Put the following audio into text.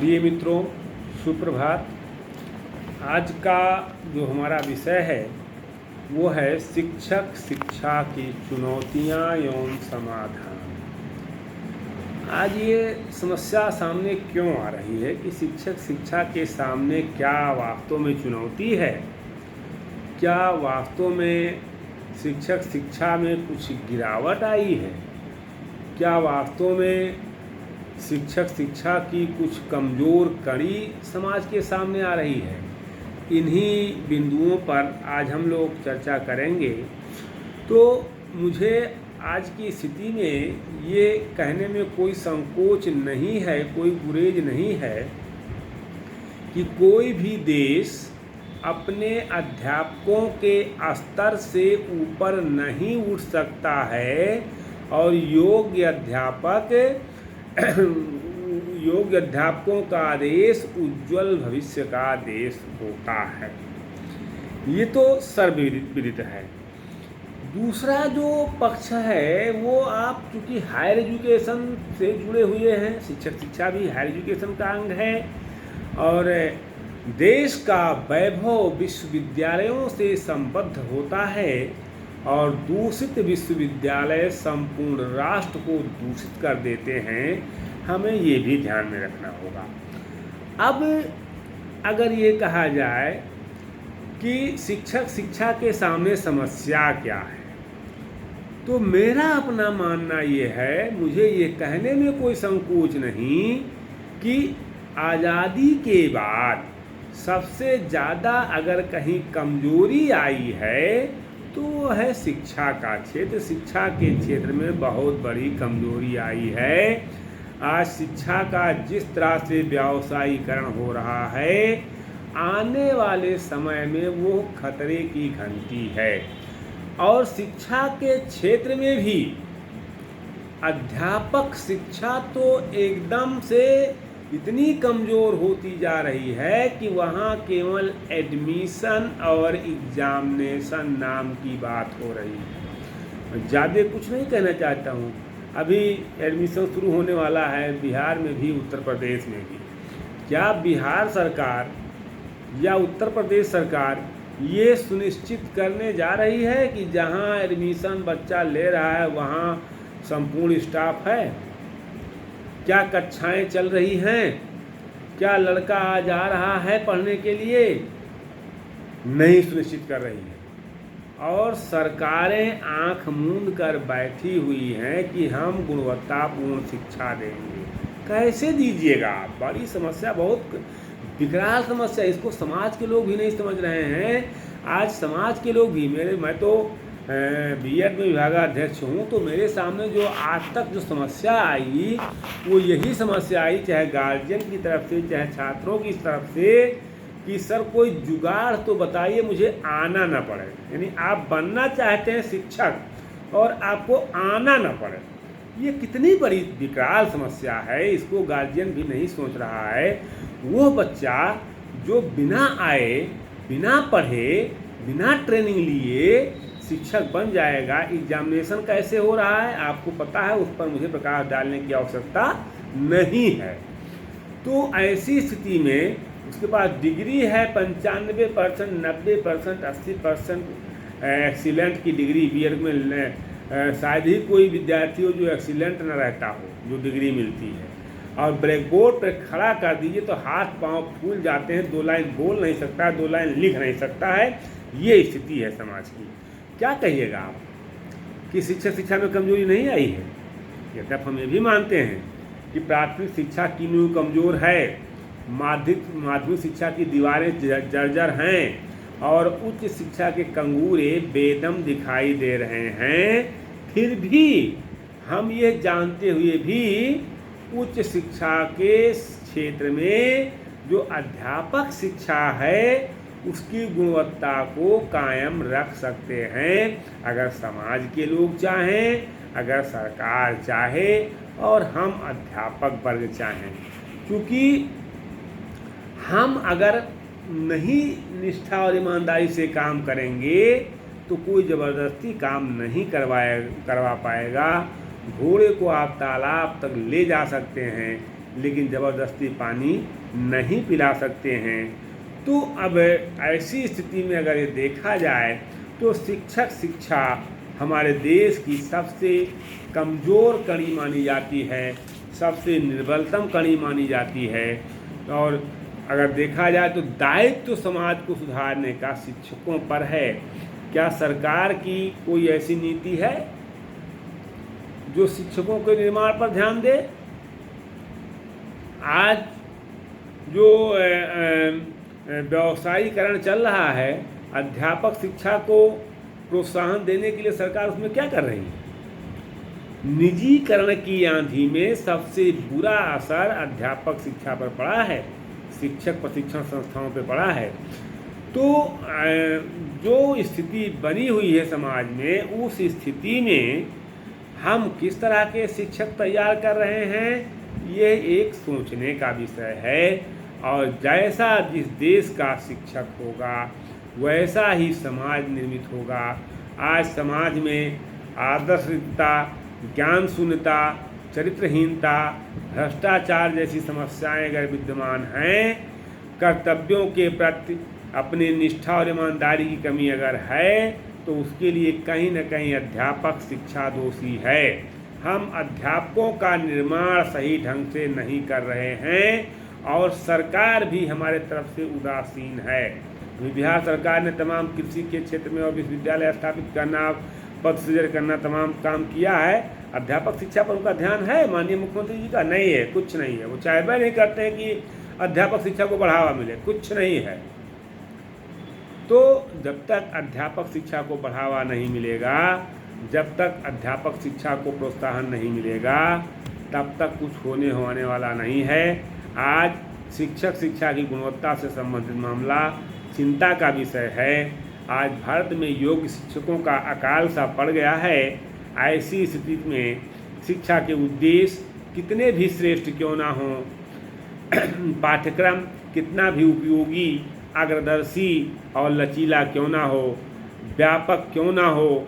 प्रिय मित्रों, सुप्रभात। आज का जो हमारा विषय है वो है शिक्षक शिक्षा की चुनौतियां एवं समाधान। आज ये समस्या सामने क्यों आ रही है कि शिक्षक शिक्षा के सामने क्या वास्तव में चुनौती है? क्या वास्तव में शिक्षक शिक्षा में कुछ गिरावट आई है? क्या वास्तव में शिक्षक शिक्षा की कुछ कमज़ोर कड़ी समाज के सामने आ रही है? इन्हीं बिंदुओं पर आज हम लोग चर्चा करेंगे। तो मुझे आज की स्थिति में ये कहने में कोई संकोच नहीं है, कोई गुरेज नहीं है कि कोई भी देश अपने अध्यापकों के स्तर से ऊपर नहीं उठ सकता है और योग्य अध्यापकों का देश उज्जवल भविष्य का देश होता है। ये तो सर्वविदित है। दूसरा जो पक्ष है वो आप चूँकि हायर एजुकेशन से जुड़े हुए हैं, शिक्षक शिक्षा भी हायर एजुकेशन का अंग है और देश का वैभव विश्वविद्यालयों से संबद्ध होता है और दूषित विश्वविद्यालय संपूर्ण राष्ट्र को दूषित कर देते हैं। हमें ये भी ध्यान में रखना होगा। अब अगर ये कहा जाए कि शिक्षक शिक्षा के सामने समस्या क्या है, तो मेरा अपना मानना ये है, मुझे ये कहने में कोई संकोच नहीं कि आज़ादी के बाद सबसे ज़्यादा अगर कहीं कमजोरी आई है तो वो है शिक्षा का क्षेत्र। शिक्षा के क्षेत्र में बहुत बड़ी कमजोरी आई है। आज शिक्षा का जिस तरह से व्यावसायीकरण हो रहा है, आने वाले समय में वो खतरे की घंटी है। और शिक्षा के क्षेत्र में भी अध्यापक शिक्षा तो एकदम से इतनी कमज़ोर होती जा रही है कि वहाँ केवल एडमिशन और एग्जामिनेशन नाम की बात हो रही है। ज़्यादा कुछ नहीं कहना चाहता हूँ। अभी एडमिशन शुरू होने वाला है बिहार में भी, उत्तर प्रदेश में भी। क्या बिहार सरकार या उत्तर प्रदेश सरकार ये सुनिश्चित करने जा रही है कि जहाँ एडमिशन बच्चा ले रहा है वहाँ संपूर्ण स्टाफ है? क्या कक्षाएं चल रही हैं? क्या लड़का आ जा रहा है पढ़ने के लिए? नहीं सुनिश्चित कर रही है। और सरकारें आंख मूंद कर बैठी हुई हैं कि हम गुणवत्तापूर्ण शिक्षा देंगे। कैसे दीजिएगा आप? बड़ी समस्या, बहुत विकराल समस्या। इसको समाज के लोग भी नहीं समझ रहे हैं। आज समाज के लोग भी, मैं तो बीएड में विभागाध्यक्ष हूँ, तो मेरे सामने जो आज तक जो समस्या आई वो यही समस्या आई, चाहे गार्जियन की तरफ से चाहे छात्रों की तरफ से, कि सर कोई जुगाड़ तो बताइए, मुझे आना ना पड़े। यानी आप बनना चाहते हैं शिक्षक और आपको आना ना पड़े। ये कितनी बड़ी विकराल समस्या है, इसको गार्जियन भी नहीं सोच रहा है। वो बच्चा जो बिना आए, बिना पढ़े, बिना ट्रेनिंग लिए शिक्षक बन जाएगा, एग्जामिनेशन कैसे हो रहा है आपको पता है, उस पर मुझे प्रकाश डालने की आवश्यकता नहीं है। तो ऐसी स्थिति में उसके पास डिग्री है 95%, 90%, 80% एक्सीलेंट की डिग्री। बीएड में शायद ही कोई विद्यार्थी हो जो एक्सीलेंट न रहता हो, जो डिग्री मिलती है। और ब्लैक बोर्ड पर खड़ा कर दीजिए तो हाथ पांव फूल जाते हैं, 2 लाइन बोल नहीं सकता है, 2 लाइन लिख नहीं सकता है। ये स्थिति है समाज की। क्या कहिएगा आप कि शिक्षक शिक्षा में कमजोरी नहीं आई है? यद्यप हम ये भी मानते हैं कि प्राथमिक शिक्षा की नींव कमज़ोर है, माध्यमिक शिक्षा की दीवारें जर्जर हैं और उच्च शिक्षा के कंगूरे बेदम दिखाई दे रहे हैं। फिर भी हम ये जानते हुए भी उच्च शिक्षा के क्षेत्र में जो अध्यापक शिक्षा है उसकी गुणवत्ता को कायम रख सकते हैं, अगर समाज के लोग चाहें, अगर सरकार चाहे और हम अध्यापक वर्ग चाहें। क्योंकि हम अगर नहीं निष्ठा और ईमानदारी से काम करेंगे तो कोई ज़बरदस्ती काम नहीं करवा पाएगा। घोड़े को आप तालाब तक ले जा सकते हैं लेकिन ज़बरदस्ती पानी नहीं पिला सकते हैं। तो अब ऐसी स्थिति में अगर ये देखा जाए तो शिक्षा हमारे देश की सबसे कमज़ोर कड़ी मानी जाती है, सबसे निर्बलतम कड़ी मानी जाती है। और अगर देखा जाए तो दायित्व समाज को सुधारने का शिक्षकों पर है। क्या सरकार की कोई ऐसी नीति है जो शिक्षकों के निर्माण पर ध्यान दे? आज जो व्यवसायीकरण चल रहा है, अध्यापक शिक्षा को प्रोत्साहन देने के लिए सरकार उसमें क्या कर रही है? निजीकरण की आंधी में सबसे बुरा असर अध्यापक शिक्षा पर पड़ा है, शिक्षक प्रशिक्षण संस्थाओं पर पड़ा है। तो जो स्थिति बनी हुई है समाज में, उस स्थिति में हम किस तरह के शिक्षक तैयार कर रहे हैं, ये एक सोचने का विषय है। और जैसा जिस देश का शिक्षक होगा वैसा ही समाज निर्मित होगा। आज समाज में आदर्शहीनता, ज्ञान शून्यता, चरित्रहीनता, भ्रष्टाचार जैसी समस्याएं अगर विद्यमान हैं, कर्तव्यों के प्रति अपनी निष्ठा और ईमानदारी की कमी अगर है, तो उसके लिए कहीं न कहीं अध्यापक शिक्षा दोषी है। हम अध्यापकों का निर्माण सही ढंग से नहीं कर रहे हैं और सरकार भी हमारे तरफ से उदासीन है। बिहार सरकार ने तमाम कृषि के क्षेत्र में और विश्वविद्यालय स्थापित करना, पद सृजन करना, तमाम काम किया है। अध्यापक शिक्षा पर उनका ध्यान है माननीय मुख्यमंत्री जी का? नहीं है, कुछ नहीं है। वो चाहते नहीं करते हैं कि अध्यापक शिक्षा को बढ़ावा मिले, कुछ नहीं है। तो जब तक अध्यापक शिक्षा को बढ़ावा नहीं मिलेगा, जब तक अध्यापक शिक्षा को प्रोत्साहन नहीं मिलेगा, तब तक कुछ होने वाला नहीं है। आज शिक्षक शिक्षा की गुणवत्ता से संबंधित मामला चिंता का विषय है। आज भारत में योग्य शिक्षकों का अकाल सा पड़ गया है। ऐसी स्थिति में शिक्षा के उद्देश्य कितने भी श्रेष्ठ क्यों ना हों, पाठ्यक्रम कितना भी उपयोगी, अग्रदर्शी और लचीला क्यों ना हो, व्यापक क्यों ना हो,